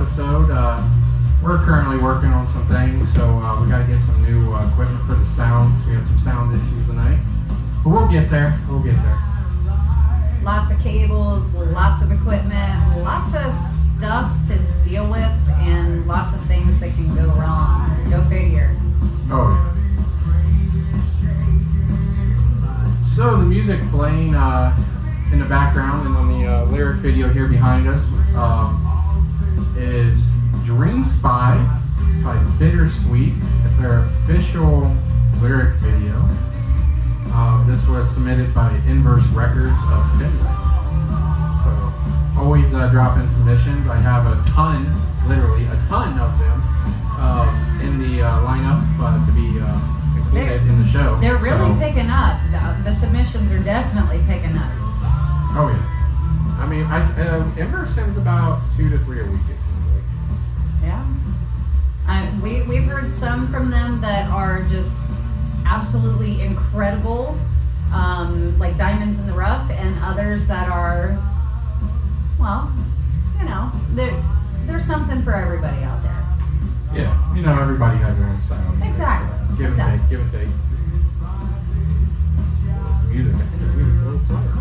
episode. We're currently working on some things, so we got to get some new equipment for the sound. So we had some sound issues tonight, but we'll get there. Lots of cables, lots of equipment, lots of stuff to deal with, and lots of things that can go wrong. Go figure. Oh yeah. So the music playing in the background and on the lyric video here behind us is DreamSpy by Bittersweet. It's their official lyric video. This was submitted by Inverse Records of Finland. So always drop in submissions. I have a ton, literally a ton of them in the lineup to be included in the show. They're really picking up. The submissions are definitely picking up. Oh yeah. I mean, Inverse sends about 2 to 3 a week, it seems like. Yeah. We've heard some from them that are just absolutely incredible, like diamonds in the rough, and others that are, well, you know, there's something for everybody out there. Yeah, you know, everybody has their own style. Exactly. So give and take. Some music. I think the music's a little slower.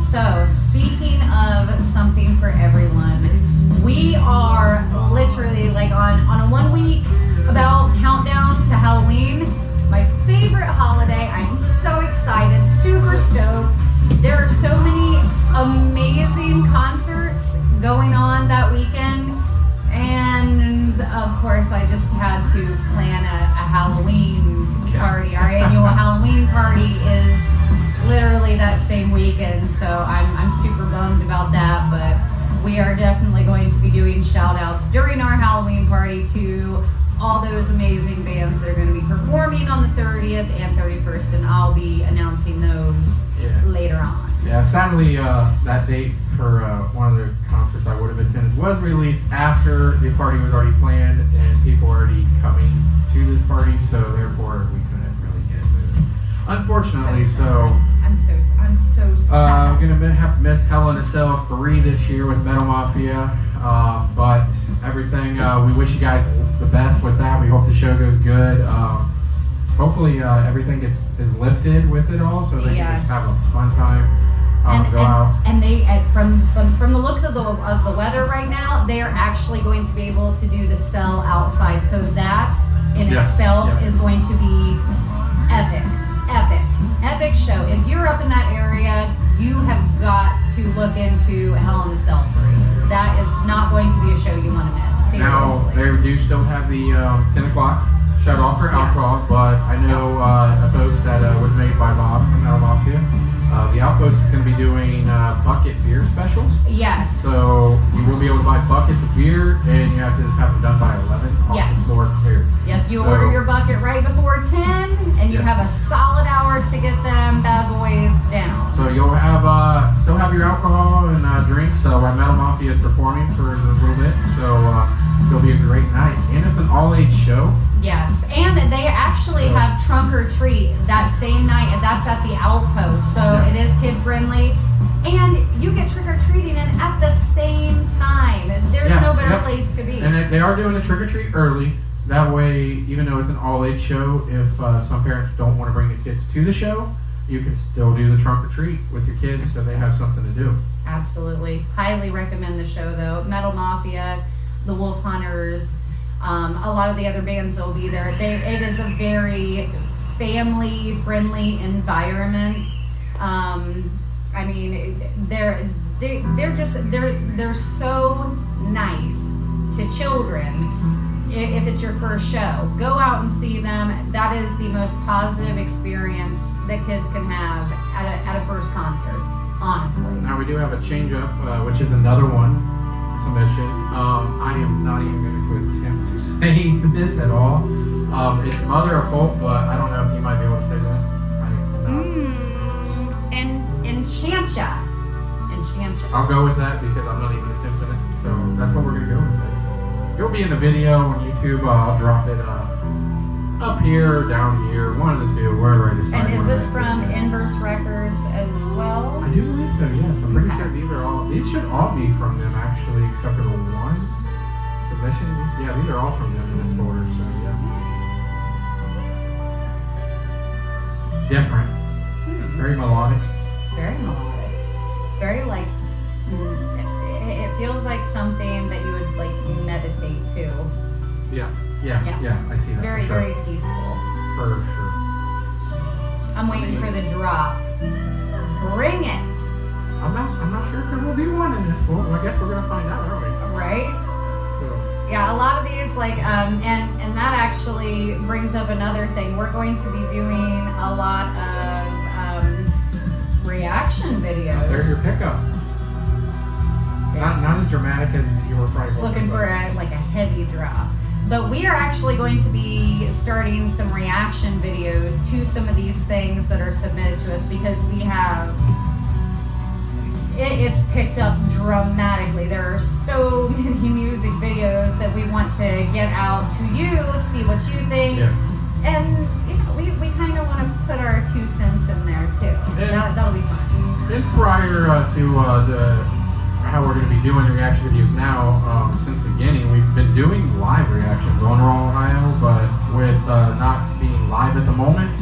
So, speaking of something for everyone, we are literally like on a 1 week about countdown to Halloween, my favorite holiday. I'm so excited, super stoked. There are so many amazing concerts going on that weekend, and of course I just had to plan a Halloween party. Our annual Halloween party is literally that same weekend, so I'm super bummed about that, but we are definitely going to be doing shout outs during our Halloween party to all those amazing bands that are going to be performing on the 30th and 31st, and I'll be announcing those later on. Yeah, sadly that date for one of the concerts I would have attended was released after the party was already planned and people were already coming to this party, so therefore we couldn't really get it moved. Unfortunately, I'm so sad. I'm gonna have to miss Hell in a Cell 3 this year with Mettal Maffia, but everything. We wish you guys the best with that. We hope the show goes good. Hopefully, everything is lifted with it all, so they can just have a fun time. Go out. And they, from the look of the weather right now, they are actually going to be able to do the cell outside. So that in itself is going to be epic show. If you're up in that area, you have got to look into Hell in a Cell 3. That is not going to be a show you want to miss. Seriously. Now, they do still have the 10 o'clock shut off for alcohol, but I know a post that was made by Bob from Mettal Maffia. The Outpost is going to be doing bucket beer specials. Yes. So you will be able to buy buckets of beer, and you have to just have them done by 11. Yes. The floor cleared. Yep. You order your bucket right before 10, and you have a solid hour to get them bad boys down. So you'll have still have your alcohol and drinks. Mettal Maffia is performing for a little bit, so still be a great night. And it's an all-age show. Yes, and they actually have trunk or treat that same night, and that's at the Outpost. So it is kid friendly, and you get trick or treating in at the same time. There's no better place to be. And they are doing the trick or treat early. That way, even though it's an all-age show, if some parents don't want to bring the kids to the show, you can still do the trunk or treat with your kids, so they have something to do. Absolutely, highly recommend the show though. Mettal Maffia, the Wolf Hunters. A lot of the other bands that will be there. It is a very family-friendly environment. I mean, they're so nice to children. If it's your first show, go out and see them. That is the most positive experience that kids can have at a first concert. Honestly. Now we do have a change up, which is another one. Submission. I am not even going to attempt to say this at all. It's Mother of Hope, but I don't know if you might be able to say that. Enchantia. I'll go with that because I'm not even attempting it. So that's what we're going to go with. It'll be in the video on YouTube. I'll drop it up here or down here, one of the two, wherever I decide. And is this from Inverse Records as well? I do believe so, yes. I'm pretty sure these should all be from them actually, except except for the one submission. Yeah, these are all from them in this folder, so yeah. It's different. Very melodic. Very melodic. Very like, it feels like something that you would like meditate to. Yeah, I see that. Very, for sure. very peaceful. For sure. I'm waiting for the drop. Bring it. I'm not sure if there will be one in this. Well, I guess we're gonna find out, aren't we? Right? So. Yeah, a lot of these like and that actually brings up another thing. We're going to be doing a lot of reaction videos. There's your pickup. Not as dramatic as you were probably Just looking for a heavy drop. But we are actually going to be starting some reaction videos to some of these things that are submitted to us because we have it's picked up dramatically. There are so many music videos that we want to get out to you, see what you think. Yeah. And we kind of want to put our 2 cents in there too. That'll be fun. And prior to how we're going to be doing reaction videos now, since the beginning, we've been doing live reactions on Raw Ohio, but with not being live at the moment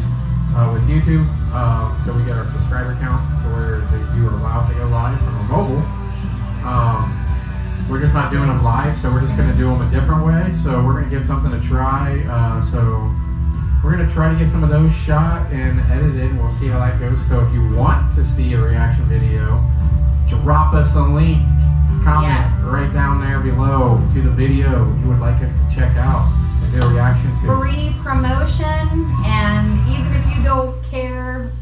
with YouTube, till we get our subscriber count to where you are allowed to go live from a mobile. We're just not doing them live, so we're just going to do them a different way. So we're going to give something a try. So we're going to try to get some of those shot and edited, and we'll see how that goes. So if you want to see a reaction video, drop us a link, comment right down there below to the video you would like us to check out and do a reaction to. Free promotion, and even if you don't care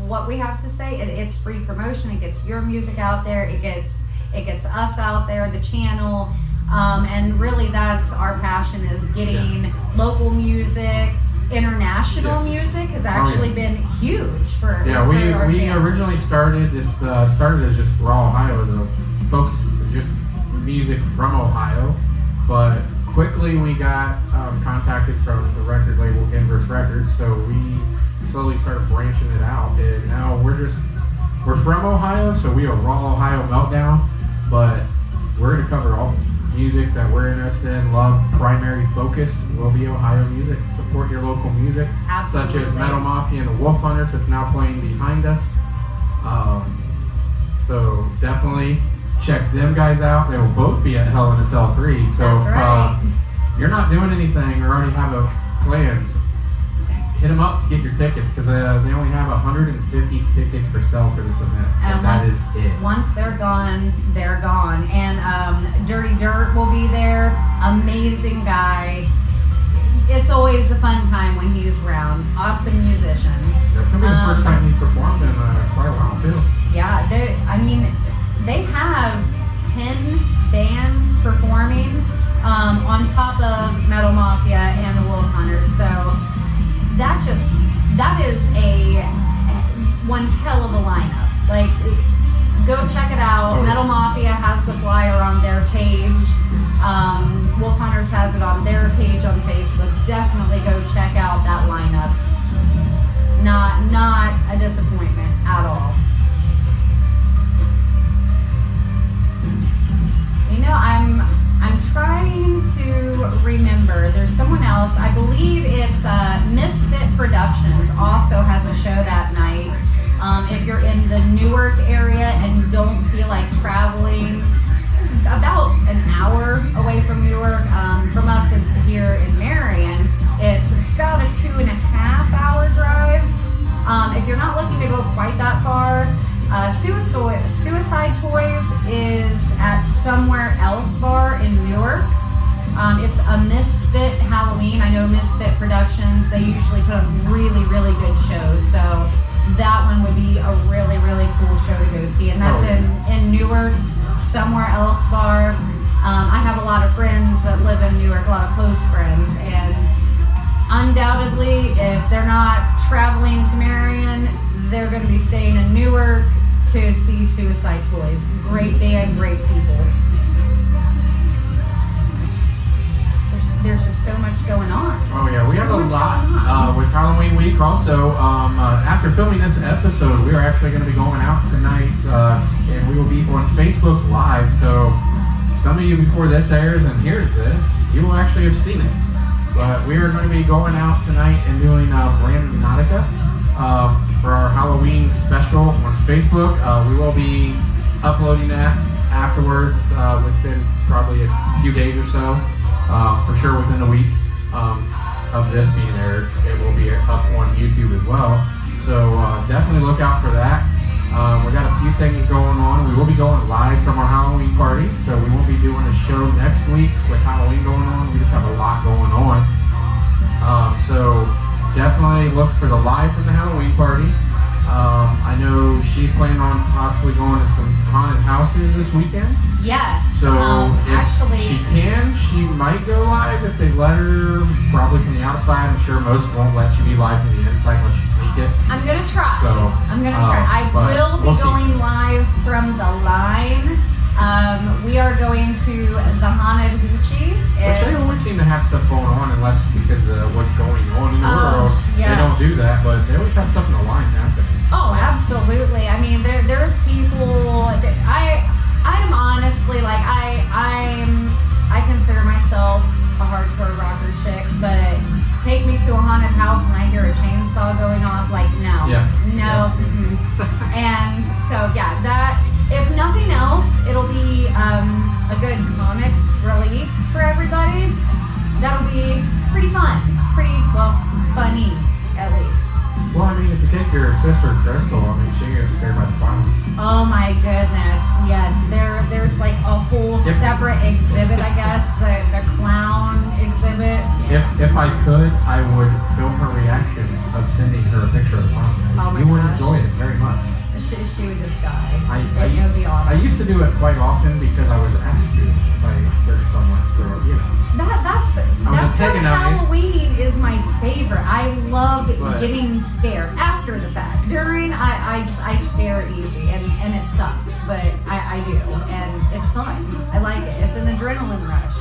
what we have to say, it's free promotion. It gets your music out there. It gets us out there, the channel, and really that's our passion, is getting local music. International music has actually been huge for our we channel. originally started as just Raw Ohio. The focus is just music from Ohio, but quickly we got contacted from the record label Inverse Records, so we slowly started branching it out, and now we're from Ohio, so we are Raw Ohio Meltdown, but we're going to cover all music that we're interested in. Love primary focus will be Ohio music. Support your local music. Absolutely. Such as Mettal Maffia and the Wolf Hunters that's now playing behind us. So definitely check them guys out. They will both be at Hell in a Cell 3. So that's right. If you're not doing anything or already have plans, hit them up to get your tickets, because they only have 150 tickets for sale for this event. And that is it. Once they're gone, they're gone. And Dirty Dirt will be there. Amazing guy. It's always a fun time when he's around. Awesome musician. That's going to be the first time he's performed in quite a while, too. Yeah, they have 10 bands performing on top of Mettal Mafia and the Wolf Hunters. So that is one hell of a lineup. Like, go check it out. Mettal Maffia has the flyer on their page. Wolf Hunters has it on their page on Facebook. Definitely go check out that lineup. Not a disappointment at all. I'm trying to remember. There's someone else. I believe it's Misfit Productions also has a show that night. If you're in the Newark area and don't feel like traveling, about an hour away from Newark, from us here in Marion, it's about a 2.5-hour drive. If you're not looking to go quite that far, Suicide Toys is at Somewhere Else Bar in Newark. It's a Misfit Halloween. I know Misfit Productions, they usually put on really, really good shows. So that one would be a really, really cool show to go see. And that's in Newark, Somewhere Else Bar. I have a lot of friends that live in Newark, a lot of close friends. And undoubtedly, if they're not traveling to Marion, they're going to be staying in Newark to see Suicide Toys. Great band, great people. There's just so much going on. Oh yeah, we have a lot with Halloween week also. After filming this episode, we are actually going to be going out tonight, and we will be on Facebook Live. So some of you before this airs and hears this, you will actually have seen it. But we are going to be going out tonight and doing Random Nautica for our Halloween special on Facebook. We will be uploading that afterwards within probably a few days or so. For sure within a week of this being aired, it will be up on YouTube as well. So definitely look out for that. We got a few things going on. We will be going live from our Halloween party, so we won't be doing a show next week with Halloween going on. We just have a lot going on. So definitely look for the live from the Halloween party. I know she's planning on possibly going to some haunted houses this weekend. Yes. So if actually, she might go live if they let her, probably from the outside. I'm sure most won't let you be live from the inside unless you sneak it. I'm gonna try. So, I'm gonna try. I will be going live from the line. We are going to the Haunted Hoochie. Which they always seem to have stuff going on, unless because of what's going on in the world. Yes. They don't do that, but they always have stuff in the line happening. Oh, absolutely. I mean, there's people. I am honestly like I consider myself a hardcore rocker chick, but take me to a haunted house and I hear a chainsaw going off, like no, no. And so yeah, that if nothing else, it'll be a good comic relief for everybody. That'll be pretty fun, funny at least. Well, I mean, if you take your sister Crystal, I mean, she gets scared by the clowns. Oh my goodness, yes. There's like a whole separate exhibit, I guess, the clown exhibit. If I could, I would film her reaction of sending her a picture of the clown. Oh my you would gosh. enjoy it very much. She would just die. It would be awesome. I used to do it quite often because I was asked to by certain someone, so you know. That's why Halloween is my favorite. I love But getting scared after the fact. During, I scare easy, and it sucks, but I do, and it's fun. I like it. It's an adrenaline rush.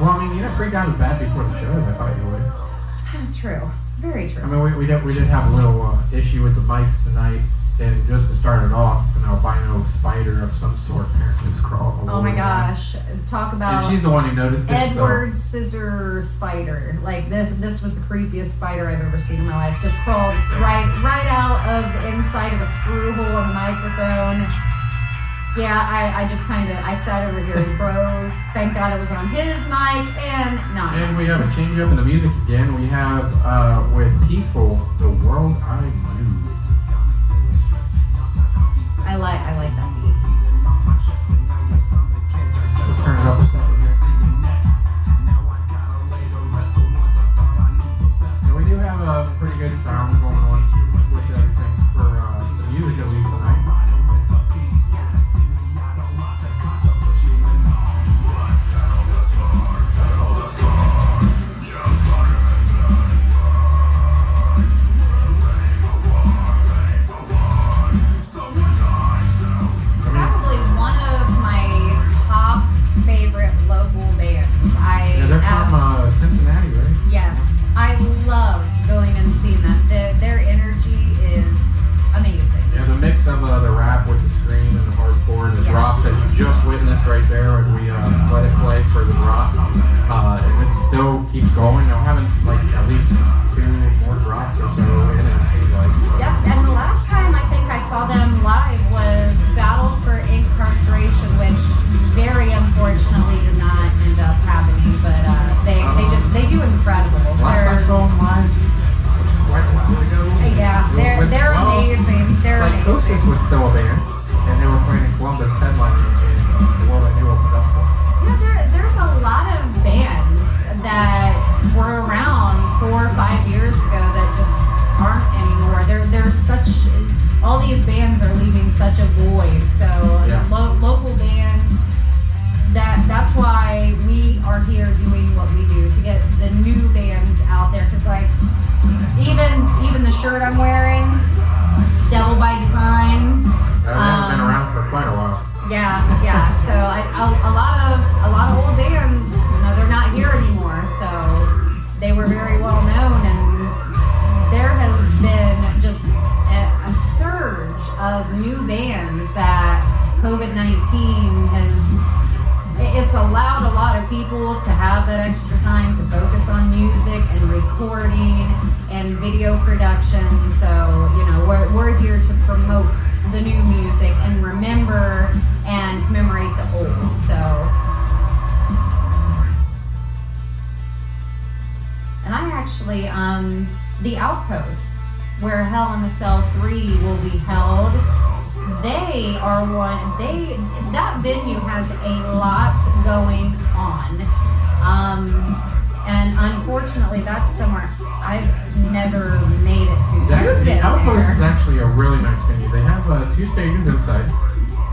Well, I mean, you didn't freak out as bad before the show as I thought you would. True. Very true. I mean, we did have a little issue with the mics tonight, and just to start it off, an albino spider of some sort apparently was crawling. Oh my gosh! Talk about. And she's the one who noticed it. Edward Scissor Spider. Like this was the creepiest spider I've ever seen in my life. Just crawled right out of the inside of a screw hole in a microphone. Yeah, I just I sat over here and froze. Thank God it was on his mic and not. And we have a change up in the music again. We have with Piecefull, The World I Knew. I like that beat. Let's turn it up a second here. And we do have a pretty good sound going on with everything for the music at least tonight. Probably one of my top favorite local bands. They're from Cincinnati, right? Yes, I love going and seeing them. Their energy is amazing. Yeah, the mix of the rap with the scream and the hardcore and the drops that you just witnessed right there as we let it play for the drop. And it still keeps going. They're having like at least 2 more drops or so in it, it seems like. So. Yeah, and the last time I think I saw them live was Battle for Incarceration, which very unfortunately did not end up happening, but they do incredible. Last I saw them live was quite a while ago. Yeah, they're amazing. They're Psychosis amazing. was still a band, and they were playing in Columbus, headlining in The World I Knew opened up for. Yeah, there's a lot of bands that were around 4 or 5 years ago that just aren't anymore. There's such, all these bands are leaving such a void. So local bands, that's why we are here doing what we do, to get the new bands out there. Because like even the shirt I'm wearing, Devil by Design. They haven't been around for quite a while. Yeah. So a lot of old bands, they're not here anymore. So they were very well known, and there has been just a surge of new bands that COVID-19 has. It allowed a lot of people to have that extra time to focus on music and recording and video production. So, you know, we're here to promote the new music and remember and commemorate the old. So, and I actually, the Outpost, where Hell in a Cell 3 will be held, that venue has a lot going on. And unfortunately, that's somewhere I've never made it to. The Outpost is actually a really nice venue. They have 2 stages inside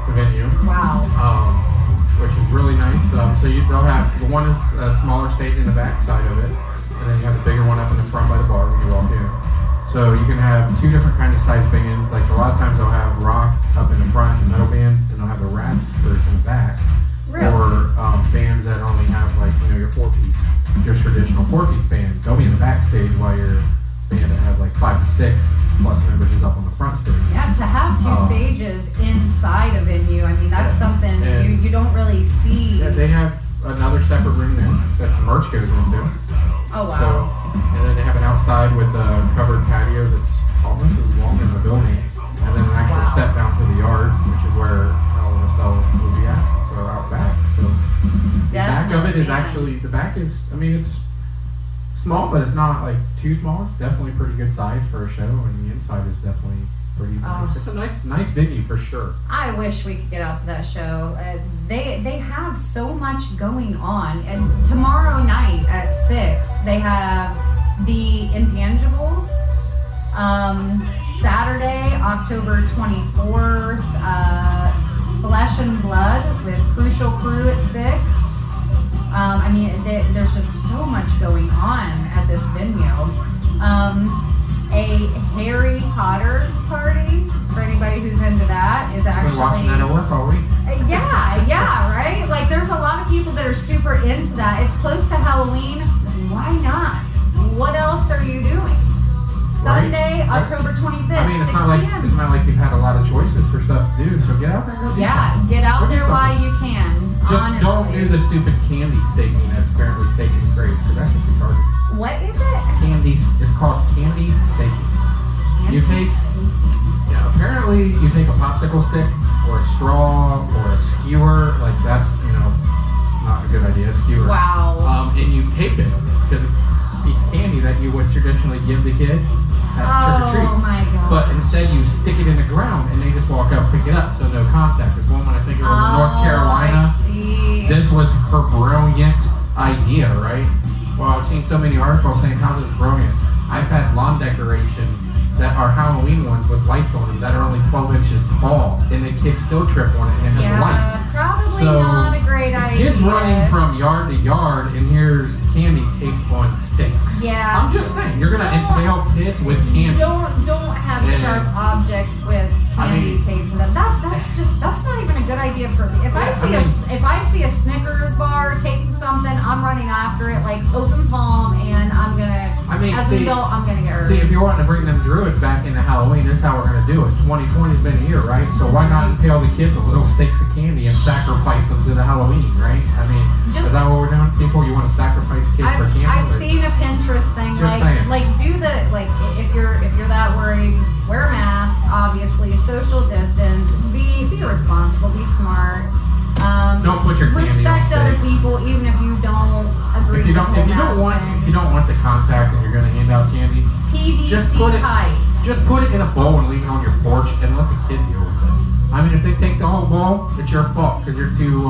the venue. Wow. Which is really nice. So they'll have, the one is a smaller stage in the back side of it, and then you have the bigger one up in the front by the bar when you walk in. So you can have 2 different kind of size bands. Like a lot of times they'll have rock up in the front and metal bands, and they'll have the rappers in the back. Really? Or bands that only have, like, you know, your 4-piece, your traditional 4-piece band. They'll be in the backstage while your band that has like 5 to 6 plus members is up on the front stage. Yeah, to have 2 stages inside a venue, I mean, that's something you don't really see. Yeah, they have another separate room there that the merch goes into. Oh, wow. So, and then they have an outside with a covered patio that's almost as long as the building, and then an actual step down to the yard, which is where Hell in a Cell will be at. So out back. So the back of it is actually, the back is, I mean, it's small, but it's not like too small. It's definitely pretty good size for a show, and the inside is definitely pretty nice. It's a nice venue for sure. I wish we could get out to that show. They have so much going on. And tomorrow night at 6, they have the Intangibles. Saturday, October 24th, Flesh and Blood with Crucial Crew at 6. I mean, there's just so much going on at this venue. A Harry Potter party, for anybody who's into that, is actually... Been watching that at work all week. Yeah, right? Like, there's a lot of people that are super into that. It's close to Halloween. Why not? What else are you doing? Sunday, right. October 25th, I mean, 6 p.m. It's not like you've had a lot of choices for stuff to do, so get out there and go do something. Get out there while you can, just honestly. Don't do the stupid candy staking that's apparently taking craze, because that's just retarded. What is it? It's called candy staking. Staking. Yeah, apparently you take a popsicle stick, or a straw, or a skewer, like that's, you know, not a good idea, a skewer. Wow. And you tape it to the piece of candy that you would traditionally give the kids at trick or treat. Oh my gosh. But instead you stick it in the ground and they just walk up, pick it up, so no contact. This woman, I think it was in North Carolina. I see. This was her brilliant idea, right? Well, I've seen so many articles saying, how's this brilliant? I've had lawn decorations that are Halloween ones with lights on them that are only 12 inches tall, and the kids still trip on it and it has lights. Probably so not a great idea. Kids running from yard to yard, and here's candy taped on sticks. Yeah. I'm just saying, you're gonna impale kids with candy. Don't have sharp objects with candy taped to them. That's not even a good idea for me. If I see a Snickers bar taped to something, I'm running after it like open palm, and I'm gonna as an adult I'm gonna get hurt. See, if you're wanting to bring them druids back into Halloween, this is how we're gonna do it. 2020's been a year, right? So why not impale the kids with little sticks of candy and sacrifice them to the Halloween, right? I mean, is that what we're doing? People, you want to sacrifice kids for candy? I've seen a Pinterest thing if you're that worried, wear a mask, obviously, social distance, be responsible, be smart. Don't put your candy respect on other stakes. people, even if you don't agree with the whole mask thing. If you don't want the contact and you're going to hand out candy, PVC pipe. Just put it in a bowl and leave it on your porch and let the kid deal with it. I mean, if they take the whole bowl, it's your fault because you're too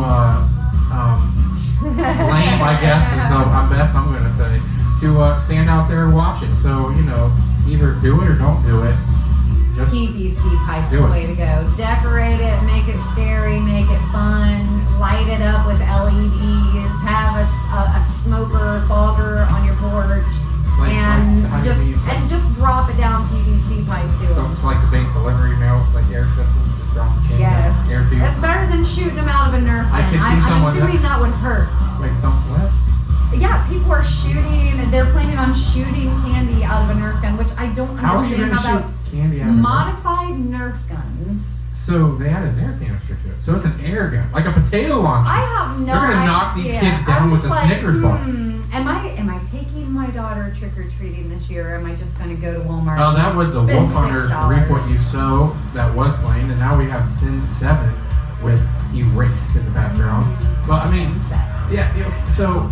lame, I guess, is the best I'm going to say, to stand out there and watch it. So, you know, either do it or don't do it. Just PVC pipe's the way to go. Decorate it, make it scary, make it fun, light it up with LEDs, have a smoker fogger on your porch, and just drop it down PVC pipe to So them. it's like the bank delivery mail, like air system, just drop the candy air tube. It's better than shooting them out of a Nerf gun. I'm assuming that would hurt. Like something what? Yeah, people are they're planning on shooting candy out of a Nerf gun, which I don't understand how about candy out of modified Nerf guns. So they added an air canister to it. So it's an air gun, like a potato launcher. I have no idea. They're gonna knock these kids down with a Snickers bar. Am I taking my daughter trick or treating this year? Or am I just gonna go to Walmart? Oh, that was the spend Wolf Hunter $6? Reap What You Sow that was playing, and now we have Sin 7 with Erased in the background. Well, I mean, yeah. So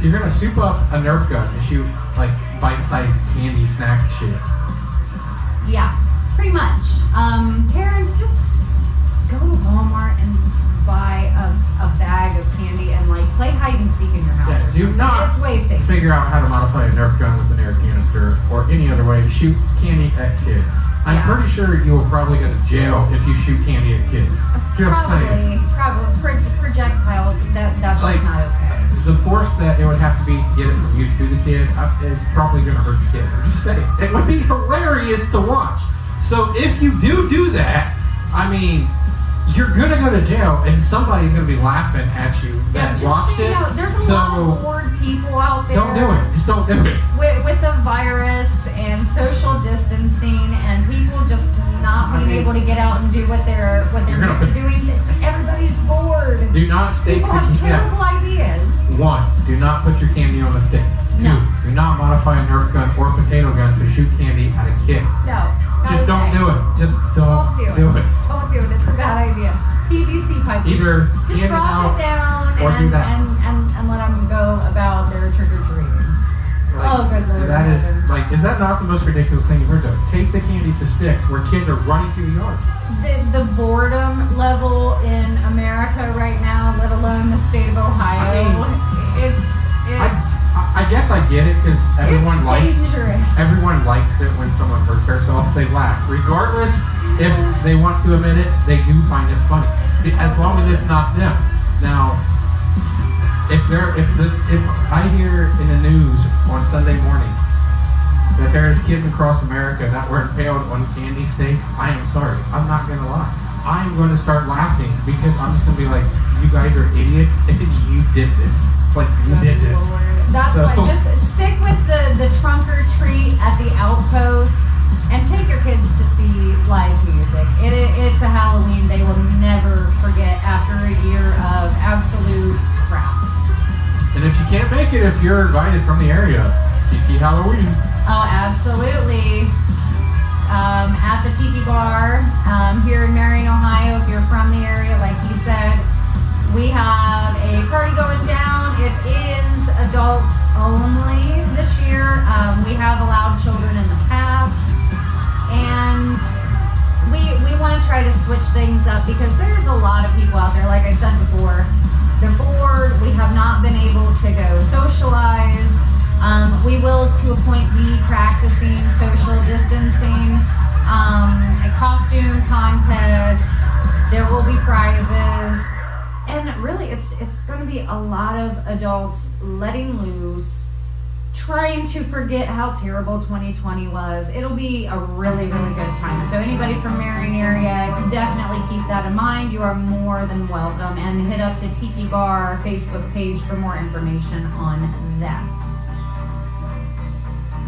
you're gonna soup up a Nerf gun to shoot like bite-sized candy snack shit. Yeah, pretty much. Parents, just go to Walmart and buy a bag of candy and like play hide and seek in your house or Do something. not It's way safer. figure out how to modify a Nerf gun with an air canister or any other way to shoot candy at kids. I'm pretty sure you will probably go to jail if you shoot candy at kids. Just saying. Probably projectiles. That's Like, just not okay. The force that it would have to be to get it from you to the kid, it's probably going to hurt the kid. I'm just saying. It would be hilarious to watch. So if you do that, I mean, you're going to go to jail and somebody's going to be laughing at you that watched it. There's a lot of bored people out there. Don't do it. Just don't do it. With the virus and social distancing and people just not being able to get out and do what they're used to doing, everybody's bored. Do not stick. People have terrible ideas. 1, do not put your candy on a stick. 2, do not modify a Nerf gun or potato gun to shoot candy at a kid. No. Just don't do it. Just don't do it. Don't do it. It's a bad idea. PVC pipe. Either just drop it down or do that. and let them go about their trick or treating. Like, oh, good Lord. That is like, is that not the most ridiculous thing you've heard of? Take the candy to sticks where kids are running through the yard. The boredom level in America right now, let alone the state of Ohio, I guess I get it because everyone likes it when someone hurts themselves. They laugh, regardless if they want to admit it. They do find it funny, as long as it's not them. Now, if I hear in the news on Sunday morning that there's kids across America that were impaled on candy stakes, I am sorry. I'm not gonna lie. I'm going to start laughing because I'm just gonna be like, you guys are idiots and you did this. Like, you did this. That's why, just stick with the trunk or treat at the outpost and take your kids to see live music. It's a Halloween they will never forget after a year of absolute crap. And if you can't make it, if you're invited from the area, Tiki Halloween. Oh, absolutely. At the Tiki Bar here in Marion, Ohio, if you're from the area, like he said, we have a party going down. It is adults only this year. We have allowed children in the past. And we want to try to switch things up because there's a lot of people out there, like I said before, they're bored. We have not been able to go socialize. We will, to a point, be practicing social distancing, a costume contest. There will be prizes. And really, it's going to be a lot of adults letting loose, trying to forget how terrible 2020 was. It'll be a really, really good time. So anybody from Marion area, definitely keep that in mind. You are more than welcome. And hit up the Tiki Bar Facebook page for more information on that.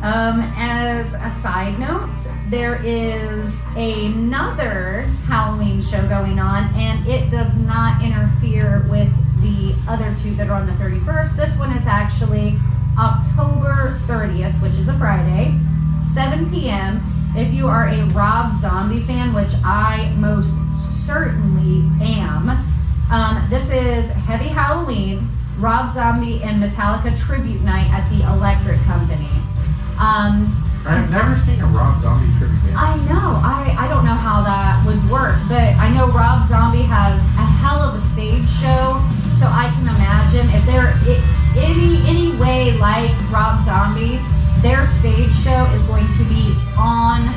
As a side note, there is another Halloween show going on, and it does not interfere with the other two that are on the 31st. This one is actually October 30th, which is a Friday, 7 p.m. If you are a Rob Zombie fan, which I most certainly am, this is Heavy Halloween, Rob Zombie and Metallica Tribute Night at the Electric Company. I've never seen a Rob Zombie tribute band. I know. I don't know how that would work, but I know Rob Zombie has a hell of a stage show, so I can imagine if they're any way like Rob Zombie, their stage show is going to be on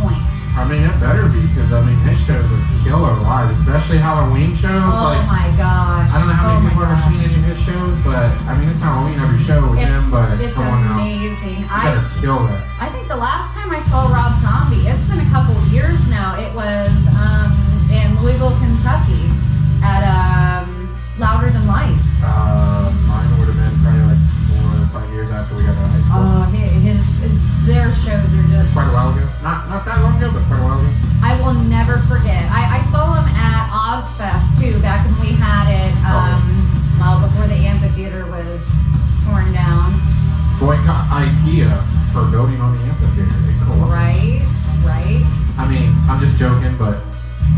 point. I mean, it better be, because his shows are killer live, especially Halloween shows. Oh my gosh. I don't know how many people have ever seen any of his shows, but it's Halloween every show with him, but it's come on amazing. now. You better kill that. I think the last time I saw Rob Zombie, it's been a couple years now. It was in Louisville, Kentucky at Louder Than Life. Mine would have been probably like 4 or 5 years after we got out of high school. Their shows are just Quite a while ago. Not that long ago, but quite a while ago. I will never forget. I for building on the amphitheater. Cool. Right. I mean, I'm just joking, but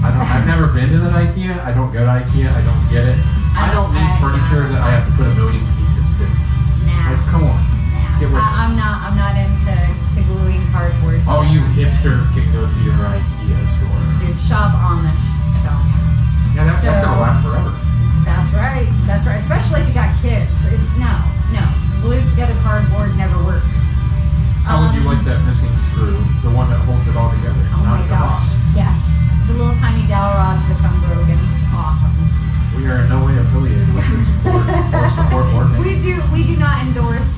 I've never been to the IKEA. I don't go to IKEA. I don't get it. I don't need furniture that I have to put a million pieces to. Nah. Like, come on. Nah. Get with it. I'm not into gluing cardboard. All you hipsters can go to your IKEA store. Dude, shop Amish. Telling you. Yeah, that's gonna last forever. That's right. Especially if you got kids. No. Glued together cardboard never works. How would you like that missing screw? The one that holds it all together. Oh my gosh. Yes. The little tiny dowel rods that come broken. It's awesome. We are in no way affiliated with this or support or name. We do not endorse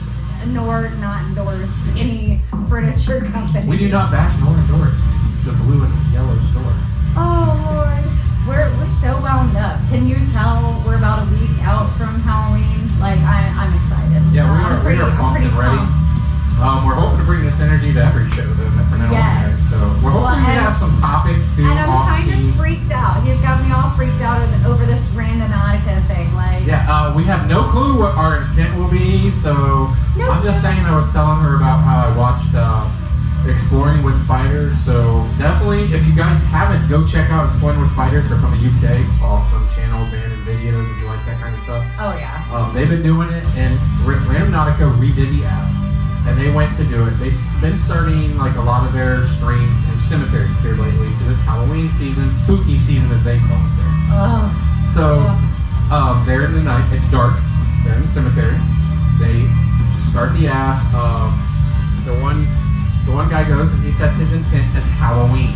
nor not endorse any furniture company. We do not bash nor endorse the blue and yellow store. Oh Lord. We're so wound up. Can you tell we're about a week out from Halloween? Like I'm excited. Yeah, we are pumped and ready. We're hoping to bring this energy to every show from now on. Yes. So we're hoping to have some topics too. And I'm kind of freaked out. He's got me all freaked out over this Randonautica thing. Like. Yeah, we have no clue what our intent will be. So I'm just saying. I was telling her about how I watched Exploring with Fighters. So definitely, if you guys haven't, go check out Exploring with Fighters. They're from the UK. Awesome channel, abandoned videos if you like that kind of stuff. Oh yeah. They've been doing it, and Randonautica redid the app. And they went to do it. They've been starting like a lot of their streams in cemeteries here lately because it's Halloween season, spooky season as they call it there. Oh. So they're in the night. It's dark. They're in the cemetery. They start the app. The one guy goes and he sets his intent as Halloween.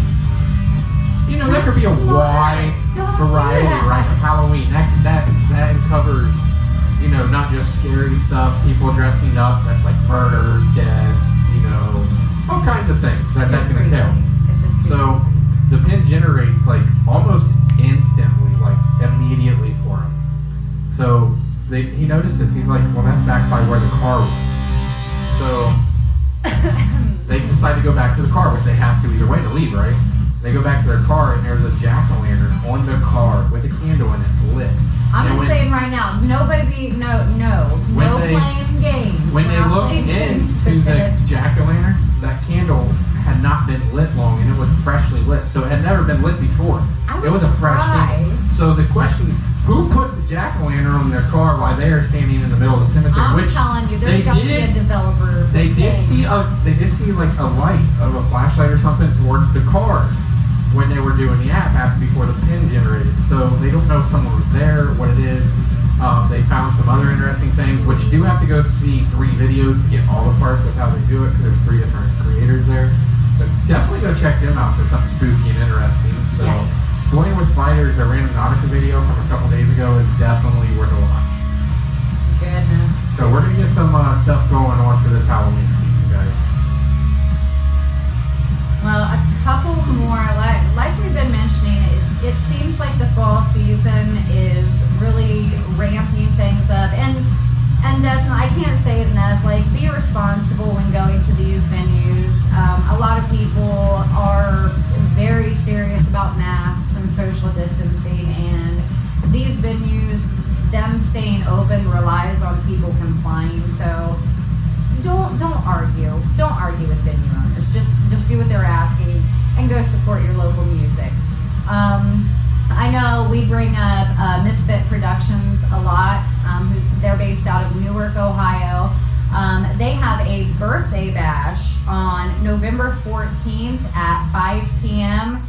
You know, there could be a wide variety, right? Halloween. That covers. You know, not just scary stuff, people dressing up, that's like murders, deaths, you know, all kinds of things that can entail. It's just so the pin generates like almost instantly, like immediately for him. So he notices, he's like, well, that's back by where the car was. So they decide to go back to the car, which they have to either way to leave, right? They go back to their car and there's a jack-o'-lantern on the car with a candle in it lit. I'm just saying right now, no playing games. When they looked into the jack-o'-lantern, that candle had not been lit long and it was freshly lit. So it had never been lit before. It was a fresh thing. So the question, who put the jack-o'-lantern on their car while they are standing in the middle of the cemetery? I'm telling you, there's got to be a developer. They did see like a light of a flashlight or something towards the cars when they were doing the app before the pin generated. So they don't know if someone was there, what it is. They found some other interesting things, which you do have to go see 3 videos to get all the parts of how they do it, because there's 3 different creators there. So definitely go check them out for something spooky and interesting. So Going with Fighters, a Randonautica video from a couple days ago, is definitely worth a watch. Goodness. So we're going to get some stuff going on for this Halloween season, guys. Well, a couple more, like we've been mentioning, it seems like the fall season is really ramping things up, and definitely, I can't say it enough, like, be responsible when going to these venues. A lot of people are very serious about masks and social distancing, and these venues, them staying open relies on people complying, so don't argue with venue owners. Just do what they're asking and go support your local music. I know we bring up Misfit Productions a lot. They're based out of Newark, Ohio. They have a birthday bash on November 14th at 5 p.m.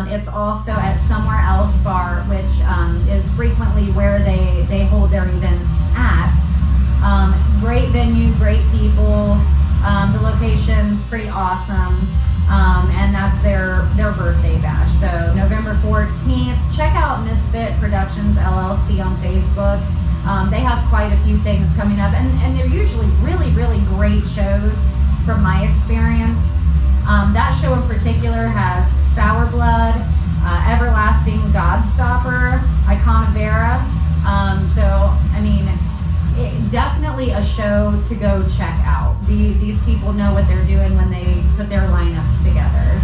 It's also at Somewhere Else Bar, which is frequently where they hold their events at. Great venue, great people. The location's pretty awesome. And that's their birthday bash. So November 14th, check out Misfit Productions LLC on Facebook. They have quite a few things coming up, and they're usually really, really great shows from my experience. That show in particular has Sour Blood, Everlasting Godstopper, Iconavera. So, I mean, definitely a show to go check out. These people know what they're doing when they put their lineups together.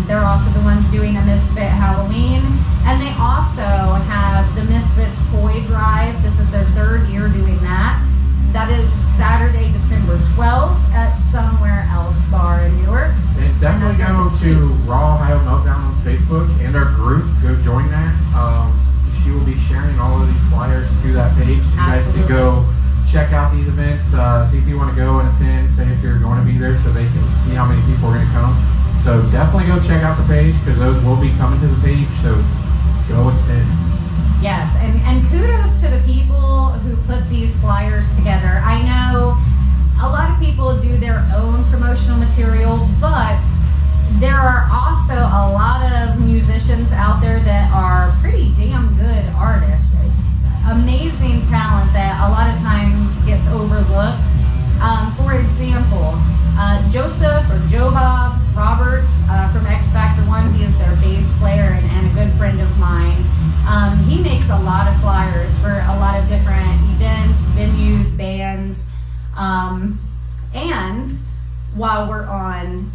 They're also the ones doing a Misfit Halloween, and they also have the Misfits Toy Drive. This is their 3rd year doing that. That is Saturday, December 12th at Somewhere Else Bar in Newark. And definitely go to Raw Ohio Meltdown on Facebook and our group. Go join that. She will be sharing all of these flyers to that page. So you guys can go check out these events, see if you want to go and attend, say if you're going to be there so they can see how many people are going to come. So definitely go check out the page because those will be coming to the page. So go attend. Yes, and kudos to the people who put these flyers together. I know a lot of people do their own promotional material, but there are also a lot of musicians out there that are pretty damn good artists. Amazing talent that a lot of times gets overlooked. For example, Joseph or Joe Bob Roberts from X Factor 1, he is their bass player and a good friend of mine. He makes a lot of flyers for a lot of different events, venues, bands, and while we're on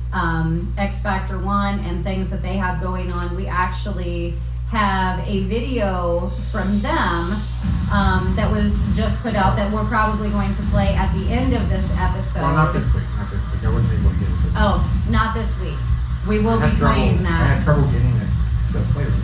X Factor 1 and things that they have going on, we actually have a video from them that was just put out that we're probably going to play at the end of this episode. Well, not this week. I wasn't able to get it this week. Oh, not this week. We will be playing that. I had trouble getting it to play right.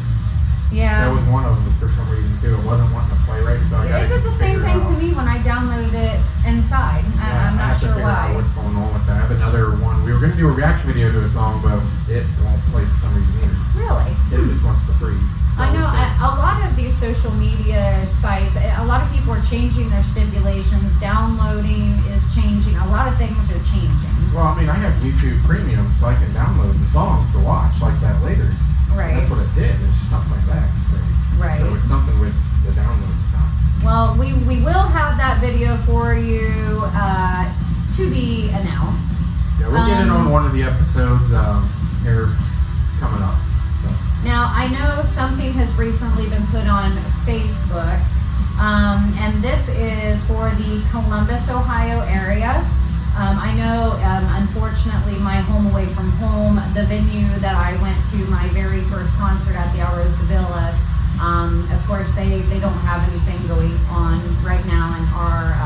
Yeah. That was one of them for some reason too. It wasn't wanting to play right, so I got it did the same thing to me when I downloaded it inside. I'm not sure why. I have to figure out what's going on with that. I have another one. We were going to do a reaction video to a song, but it won't play for some reason either. Really? It just wants to freeze. I know a lot of these social media sites, a lot of people are changing their stipulations. Downloading is changing. A lot of things are changing. Well, I mean, I have YouTube Premium, so I can download the songs to watch like that later. Right. That's what it did. It's just not like that. Right. So it's something with the download stuff. Well, we will have that video for you to be announced. Yeah, we'll get it on one of the episodes here coming up. So. Now, I know something has recently been put on Facebook, and this is for the Columbus, Ohio area. I know, unfortunately, my home away from home, the venue that I went to my very first concert at the Alrosa Villa, of course, they don't have anything going on right now and are,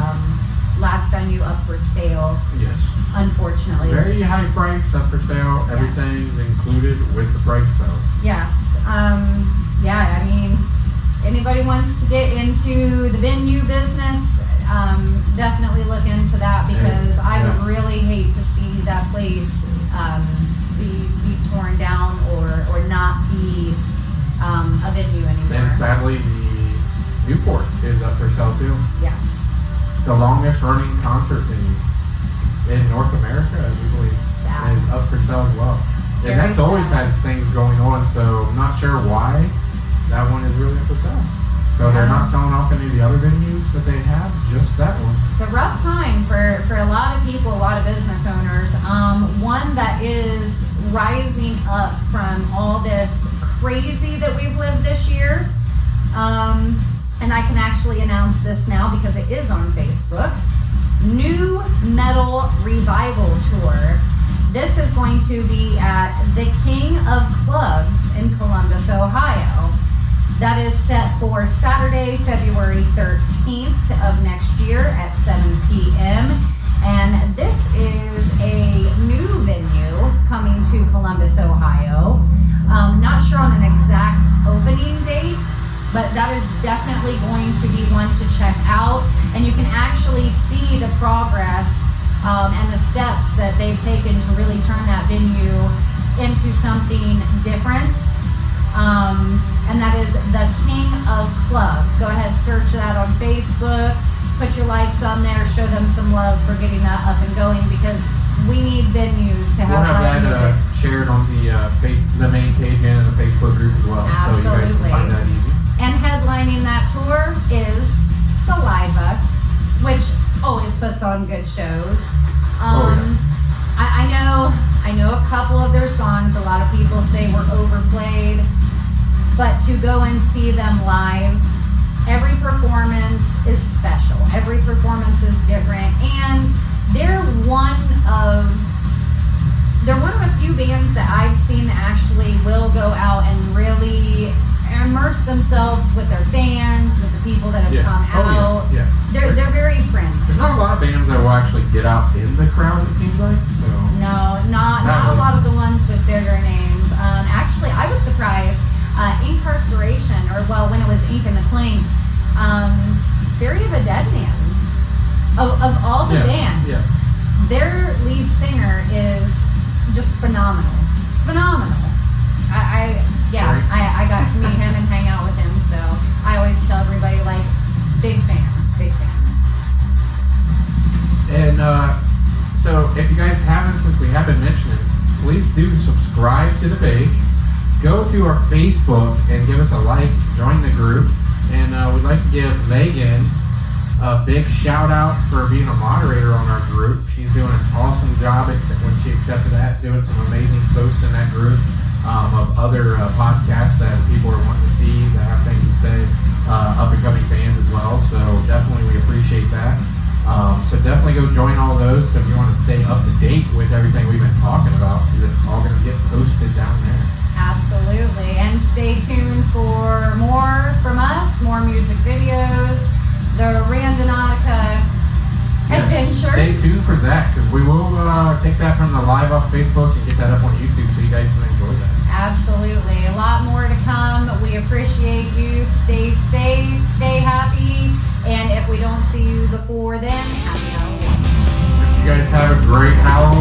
last I knew, up for sale. Yes. Unfortunately. Very high price, up for sale. Everything's included with the price, though. Yes. Yeah, I mean, anybody wants to get into the venue business, definitely look into that because I would really hate to see that place be torn down or not be a venue anymore. And sadly, the Newport is up for sale too. Yes. The longest running concert venue in North America, I believe, is up for sale as well. And that's always has things going on, so I'm not sure why that one is really up for sale. So they're not selling off any of the other venues that they have, just that one. It's a rough time for a lot of people, a lot of business owners. One that is rising up from all this crazy that we've lived this year. And I can actually announce this now because it is on Facebook. New Metal Revival Tour. This is going to be at the King of Clubs in Columbus, Ohio. That is set for Saturday, February 13th of next year at 7 p.m. And this is a new venue coming to Columbus, Ohio. Not sure on an exact opening date, but that is definitely going to be one to check out. And you can actually see the progress and the steps that they've taken to really turn that venue into something different. And that is the King of Clubs. Go ahead, search that on Facebook, put your likes on there, show them some love for getting that up and going because we need venues to have live music. We'll have that shared on the main page and the Facebook group as well. Absolutely. So you guys can find that easy. And headlining that tour is Saliva, which always puts on good shows. I know a couple of their songs. A lot of people say were overplayed, but to go and see them live, every performance is special. Every performance is different, and they're one of a few bands that I've seen that actually will go out and really immerse immerse themselves with their fans, with the people that have come out. Yeah. They're very friendly. There's not a lot of bands that will actually get out in the crowd, it seems like. So No, not a lot of the ones with bigger names. Actually, I was surprised. Incarceration, or well, when it was Ink and the Clink, Fury of a Dead Man. Of all the bands, their lead singer is just phenomenal. Phenomenal. I got to meet him and hang out with him, so I always tell everybody, like, big fan. And so if you guys haven't, since we haven't mentioned it, please do subscribe to the page. Go to our Facebook and give us a like, join the group, and we'd like to give Megan a big shout out for being a moderator on our group. She's doing an awesome job when she accepted that, doing some amazing posts in that group of other podcasts that people are wanting to see, that have things to say, up and coming bands as well. So definitely we appreciate that. So definitely go join all those if you want to stay up to date with everything we've been talking about, because it's all going to get posted down there. Absolutely. And stay tuned for more from us, more music videos, the Randonautica adventure. Stay tuned for that, because we will take that from the live off Facebook and get that up on YouTube so you guys can enjoy that. Absolutely. A lot more to come. We appreciate you. Stay safe, stay happy, and if we don't see you before then, happy Halloween. You guys have a great Halloween.